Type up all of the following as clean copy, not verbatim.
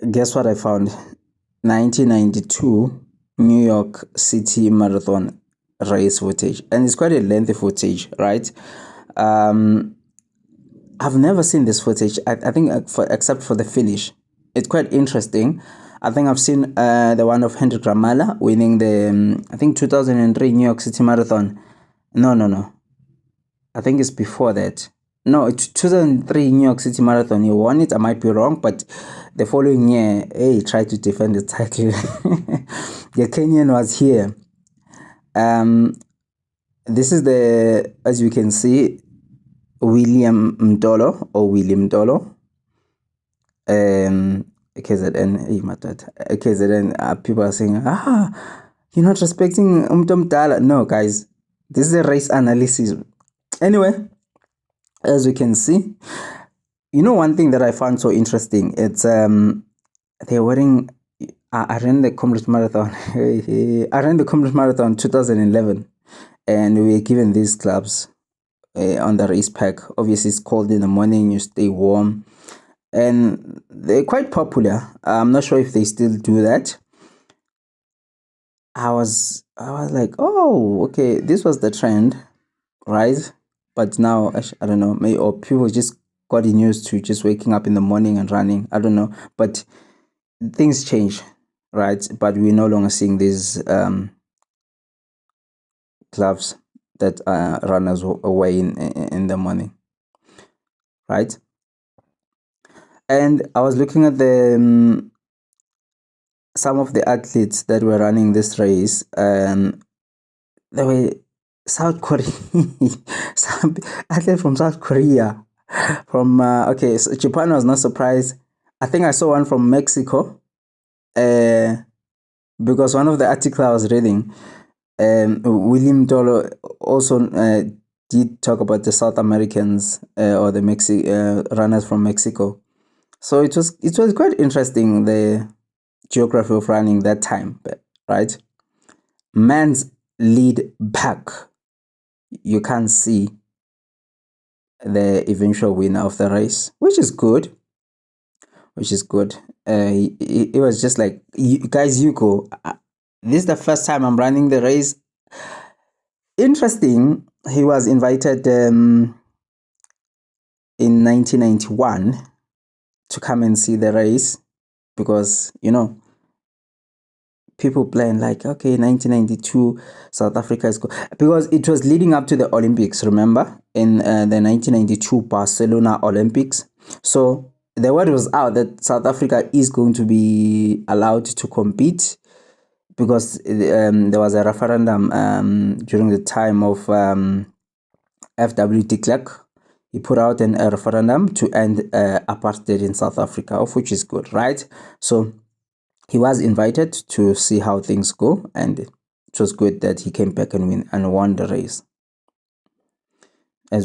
Guess what I found? 1992 New York City Marathon race footage, and it's quite a lengthy footage, right? Um, I've never seen this footage. I think except for the finish, it's quite interesting. I think I've seen the one of Hendrik Ramala winning the I think 2003 New York City Marathon. No. I think it's before that. No, it's 2003 New York City Marathon. He won it. I might be wrong, but the following year, he tried to defend the title. The Kenyan was here. This is as you can see, William Mtolo or William Mtolo. KZN, my dad. KZN, people are saying, you're not respecting Mtolo. No, guys, this is a race analysis. Anyway, as you can see, one thing that I found so interesting, it's they're wearing. I ran the Comrades Marathon. I ran the Comrades Marathon 2011, and we were given these gloves on the race pack. Obviously, it's cold in the morning. You stay warm, and they're quite popular. I'm not sure if they still do that. I was like, oh, okay, this was the trend, right? But now I don't know, maybe or people just got used to just waking up in the morning and running. I don't know, but things change, right? But we're no longer seeing these gloves that runners away in the morning, right? And I was looking at the some of the athletes that were running this race, and they were South Korea, some athlete from South Korea, from so Japan was not surprised. I think I saw one from Mexico, because one of the articles I was reading, William Mtolo also did talk about the South Americans or the runners from Mexico. So it was quite interesting, the geography of running that time, right? Men's lead back, you can't see the eventual winner of the race, which is good. It was just like, guys, you go. This is the first time I'm running the race. Interesting. He was invited in 1991 to come and see the race, because people plan like, okay, 1992 South Africa is because it was leading up to the Olympics, remember, in the 1992 Barcelona Olympics. So the word was out that South Africa is going to be allowed to compete, because there was a referendum during the time of F.W. de Klerk. He put out a referendum to end apartheid in South Africa, of which is good, right? So he was invited to see how things go, and it was good that he came back and won the race. I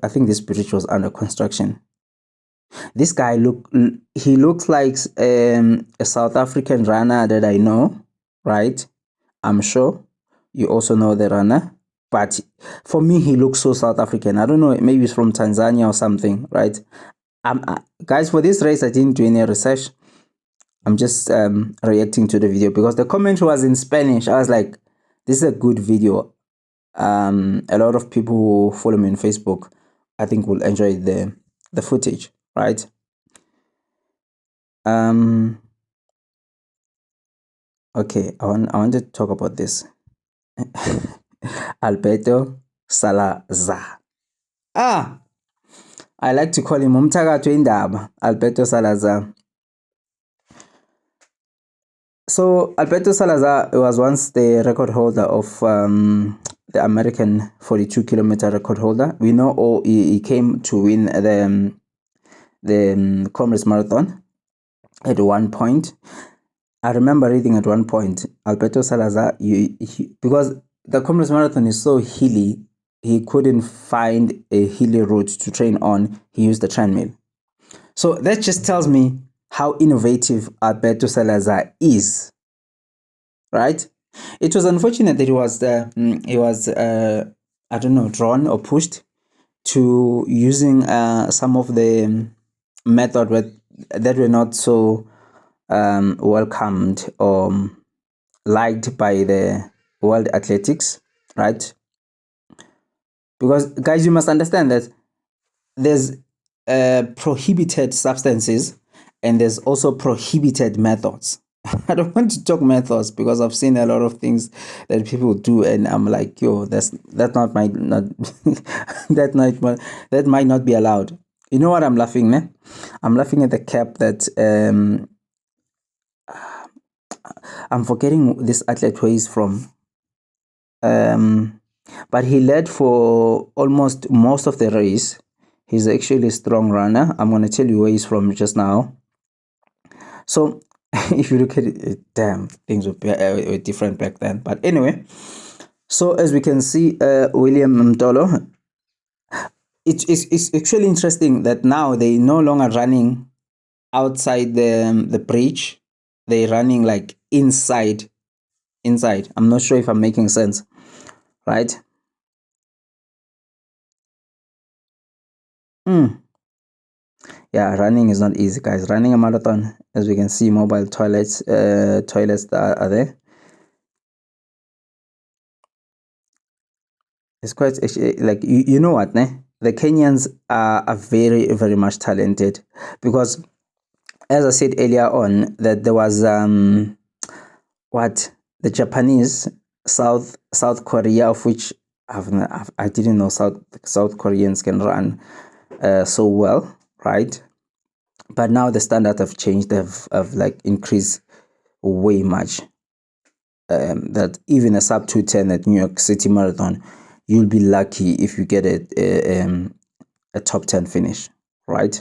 think this bridge was under construction. This guy looks like a South African runner that I know, right? I'm sure you also know the runner, but for me, he looks so South African. I don't know, maybe he's from Tanzania or something, right? Guys, for this race, I didn't do any research. I'm just reacting to the video because the comment was in Spanish. I was like, this is a good video. A lot of people who follow me on Facebook, I think, will enjoy the footage, right? Okay, I want to talk about this. Alberto Salazar. I like to call him umthakathi wendaba, Alberto Salazar. So Alberto Salazar was once the record holder of the American 42-kilometer record holder. We know he came to win the Comrades Marathon at one point. I remember reading at one point, Alberto Salazar, because the Comrades Marathon is so hilly, he couldn't find a hilly route to train on. He used the treadmill. So that just tells me how innovative Alberto Salazar is, right? It was unfortunate that he was I don't know, drawn or pushed to using some of the method that were not so welcomed or liked by the World Athletics, right? Because guys, you must understand that there's prohibited substances and there's also prohibited methods. I don't want to talk methods because I've seen a lot of things that people do, and I'm like, yo, that not might not that might not be allowed. You know what I'm laughing, man? I'm laughing at the cap that I'm forgetting this athlete where he's from. But he led for almost most of the race. He's actually a strong runner. I'm going to tell you where he's from just now. So if you look at it, damn, things were different back then. But anyway, so as we can see, William Mtolo, it's actually interesting that now they no longer running outside the bridge. They're running like inside. I'm not sure if I'm making sense, right? Yeah, running is not easy, guys. Running a marathon, as we can see, mobile toilets that are there. It's quite like you know what, ne? The Kenyans are very very much talented, because as I said earlier on that there was what the Japanese, South Korea, of which I didn't know South Koreans can run so well, right? But now the standard have changed. Have like increased way much. That even a sub 210 at New York City Marathon, you'll be lucky if you get a top 10 finish, right?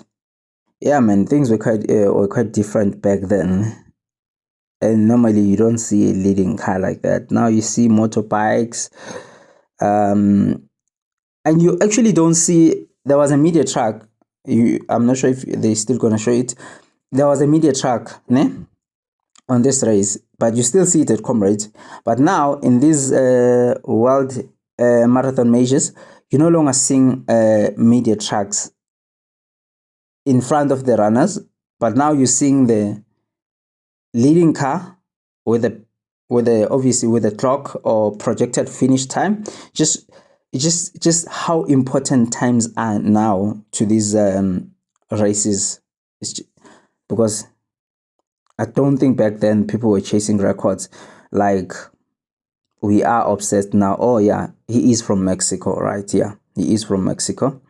Yeah, man, things were quite different back then. And normally you don't see a leading car like that. Now you see motorbikes, and you actually don't see. There was a media truck. I'm not sure if they're still gonna show it. There was a media truck, ne? On this race, but you still see it at Comrades. But now in these world marathon measures, you no longer seeing media trucks in front of the runners, but now you're seeing the leading car with the obviously with the clock or projected finish time. Just how important times are now to these races. Because I don't think back then people were chasing records like we are obsessed now. Oh yeah, he is from Mexico, right? Yeah, he is from Mexico.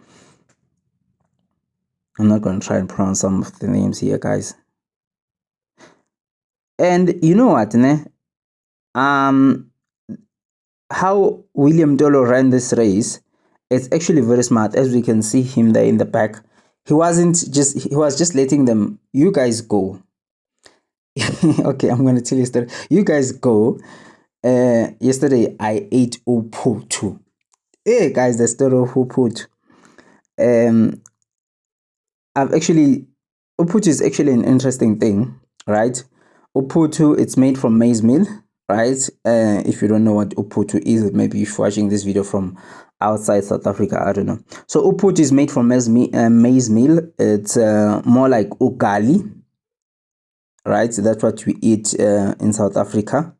I'm not going to try and pronounce some of the names here, guys. And you know what, ne? How William Mtolo ran this race, it's actually very smart. As we can see him there in the back, he was just letting them, you guys go. Okay, I'm going to tell you a story. You guys go. Yesterday I ate uputu. Hey guys, the story of uputu. I've actually Uputu is actually an interesting thing, right? Uputu, it's made from maize meal, right? If you don't know what Uputu is, maybe if you're watching this video from outside South Africa, I don't know. So Uputu is made from maize meal. It's more like ugali, right? That's what we eat in South Africa.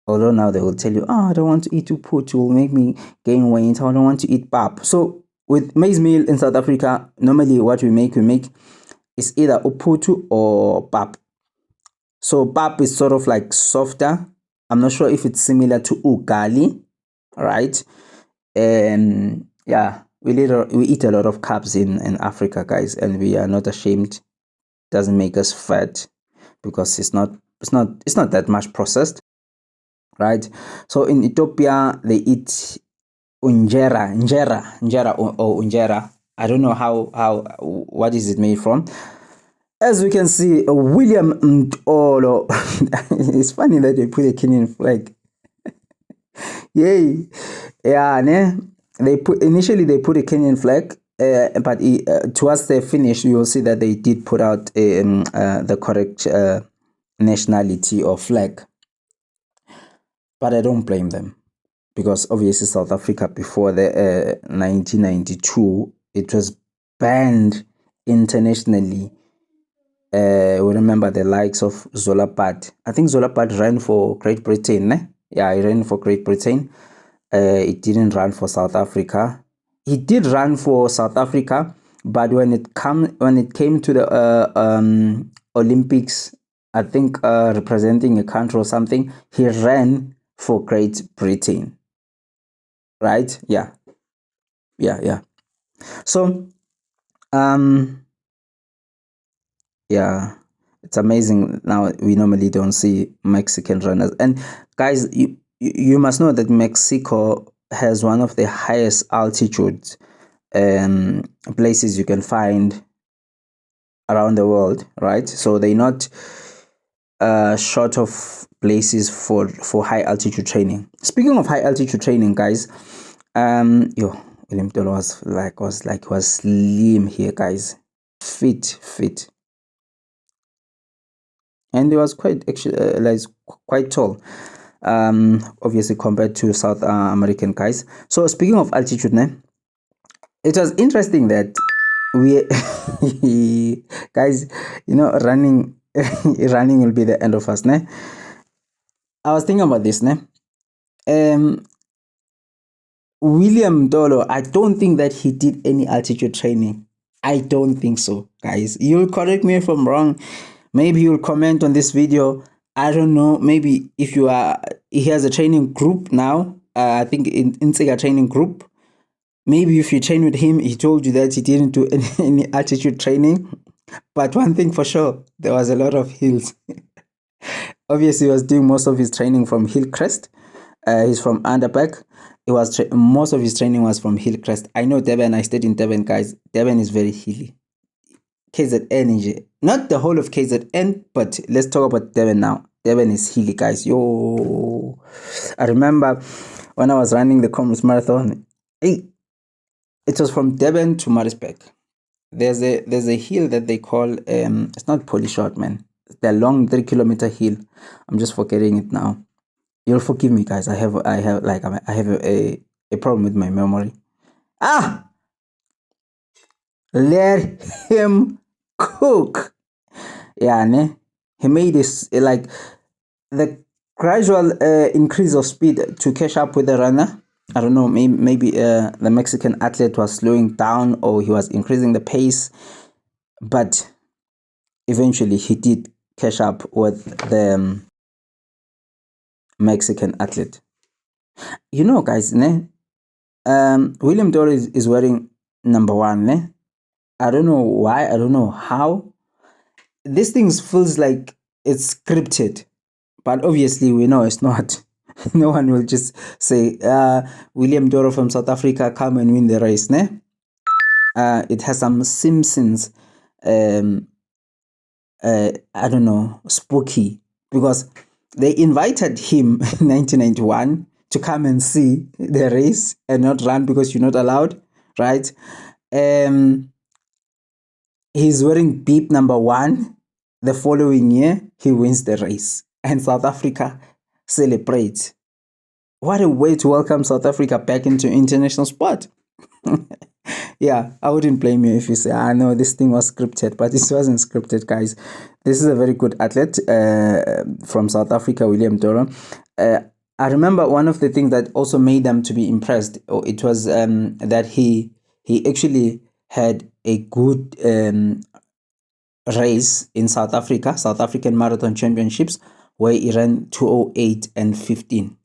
Although now they will tell you, oh, I don't want to eat Uputu, it will make me gain weight. I don't want to eat pap. So with maize meal in South Africa, normally what we make is either uputu or pap. So pap is sort of like softer. I'm not sure if it's similar to ugali, right? And yeah, we eat a lot of carbs in Africa, guys, and we are not ashamed. Doesn't make us fat because it's not that much processed, right? So in Ethiopia they eat injera or unjera. I don't know what is it made from. As we can see, William Mtolo. It's funny that they put a Kenyan flag. Yay! Yeah, ne? They put a Kenyan flag, but towards the finish, you will see that they did put out the correct nationality or flag. But I don't blame them, because obviously South Africa before the 1992, it was banned internationally We remember the likes of Zola Pat. I think Zola Pat ran for Great Britain. Ne? Yeah, he ran for Great Britain. He didn't run for South Africa. He did run for South Africa, but when it came to the Olympics, I think representing a country or something, he ran for Great Britain. Right? Yeah, yeah. So, yeah, it's amazing. Now we normally don't see Mexican runners, and guys, you must know that Mexico has one of the highest altitude places you can find around the world, right? So they're not short of places for high altitude training. Speaking of high altitude training, guys, yo, William Mtolo was slim here, guys, fit, and he was quite actually quite tall. Obviously compared to South American guys. So speaking of altitude, ne, it was interesting that we guys, running running will be the end of us, ne? I was thinking about this, ne? William Mtolo, I don't think that he did any altitude training. I don't think so, guys. You'll correct me if I'm wrong. Maybe you'll comment on this video. I don't know. Maybe if he has a training group now. I think in Sega training group. Maybe if you train with him, he told you that he didn't do any altitude training. But one thing for sure, there was a lot of hills. Obviously, he was doing most of his training from Hillcrest. He's from Underpack. It was most of his training was from Hillcrest. I know Durban. I stayed in Durban, guys. Durban is very hilly. KZN, not the whole of KZN, but let's talk about Durban now. Durban is hilly, guys. Yo, I remember when I was running the Commerce Marathon. Hey, it was from Durban to Maritzburg. There's a hill that they call it's not Polishort, man. The long 3 kilometer hill. I'm just forgetting it now. You'll forgive me, guys. I have a problem with my memory. Let him cook. Yeah, ne? He made this like the gradual increase of speed to catch up with the runner. I don't know, maybe the Mexican athlete was slowing down or he was increasing the pace, but eventually he did catch up with the Mexican athlete. Guys, ne? William Dory is wearing number 1, ne? I don't know why, I don't know how. This thing feels like it's scripted, but obviously we know it's not. No one will just say, William Doro from South Africa, come and win the race, ne? It has some Simpsons, I don't know, spooky, because they invited him in 1991 to come and see the race and not run because you're not allowed, right? He's wearing beep number 1. The following year, he wins the race, and South Africa celebrates. What a way to welcome South Africa back into international sport. Yeah, I wouldn't blame you if you say, I know this thing was scripted, but this wasn't scripted, guys. This is a very good athlete from South Africa, William Doro. I remember one of the things that also made them to be impressed, it was that he actually had a good race in South African Marathon Championships, where he ran 2:08 and 15.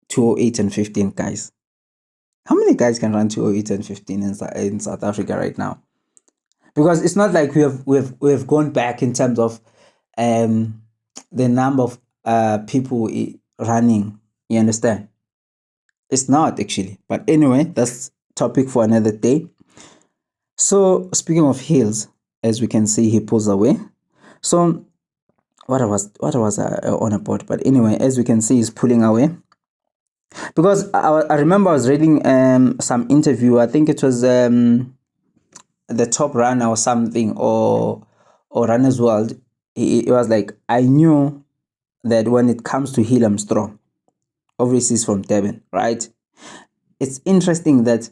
2:08 and 15, guys. How many guys can run 2:08 and 15 in South Africa right now? Because it's not like we have gone back in terms of the number of people running. You understand? It's not actually. But anyway, that's topic for another day. So speaking of hills, as we can see, he pulls away. So what was on about? But anyway, as we can see, he's pulling away. Because I remember I was reading some interview. I think it was the Top Runner or something, or Runner's World. It was like, I knew that when it comes to hill, I'm strong. Obviously, it's from Durban, right? It's interesting that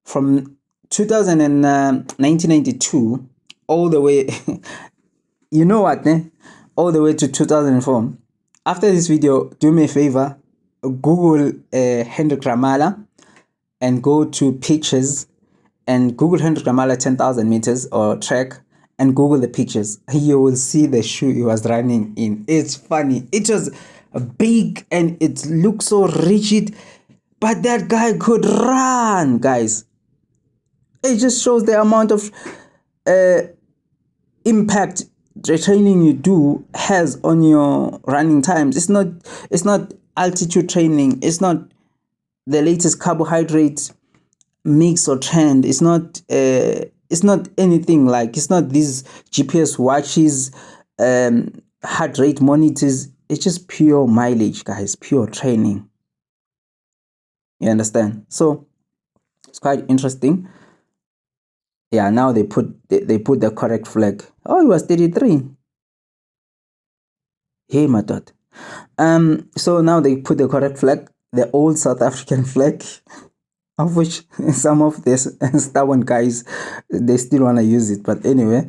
from 1992 all the way. You know what, all the way to 2004. After this video, do me a favor, Google Hendrik Ramala and go to pictures and Google Hendrik Ramala 10,000 meters or track and Google the pictures. You will see the shoe he was running in. It's funny. It was big and it looked so rigid, but that guy could run, guys. It just shows the amount of impact the training you do has on your running times. It's not altitude training. It's not the latest carbohydrate mix or trend. It's not anything like, it's not these GPS watches, heart rate monitors. It's just pure mileage, guys, pure training. You understand? So it's quite interesting. Yeah, now they put the correct flag. Oh, he was 33. Hey, my dad. So now they put the correct flag, the old South African flag, of which some of these stubborn guys, they still want to use it. But anyway,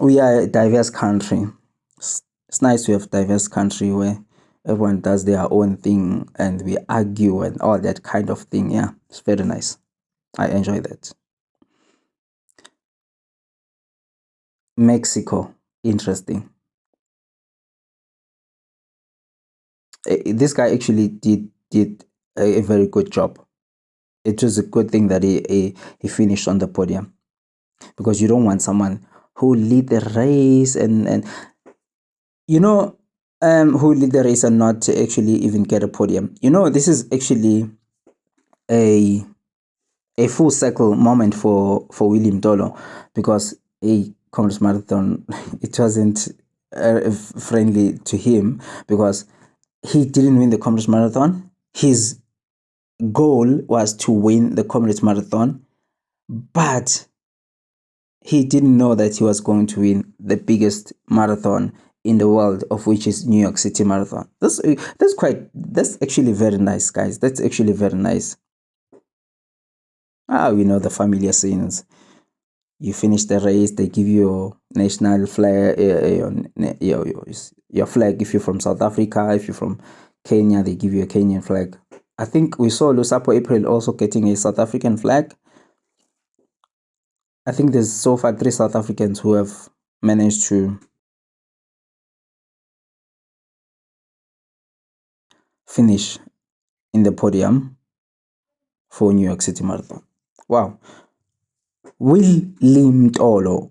we are a diverse country. It's nice to have a diverse country where everyone does their own thing and we argue and all that kind of thing. Yeah, it's very nice. I enjoy that. Mexico, interesting. This guy actually did a very good job. It was a good thing that he finished on the podium, because you don't want someone who lead the race and you know who lead the race and not to actually even get a podium. You know, this is actually a full circle moment for Willie Mtolo, because a Congress Marathon, it wasn't friendly to him, because he didn't win the Comrades Marathon. His goal was to win the Comrades Marathon, but he didn't know that he was going to win the biggest marathon in the world, of which is New York City Marathon. That's actually very nice, guys. That's actually very nice. We know the familiar scenes. You finish the race, they give you your national flag, your flag. If you're from South Africa, if you're from Kenya, they give you a Kenyan flag. I think we saw Lusapo April also getting a South African flag. I think there's so far 3 South Africans who have managed to finish in the podium for New York City Marathon. Wow. Willie Mtolo,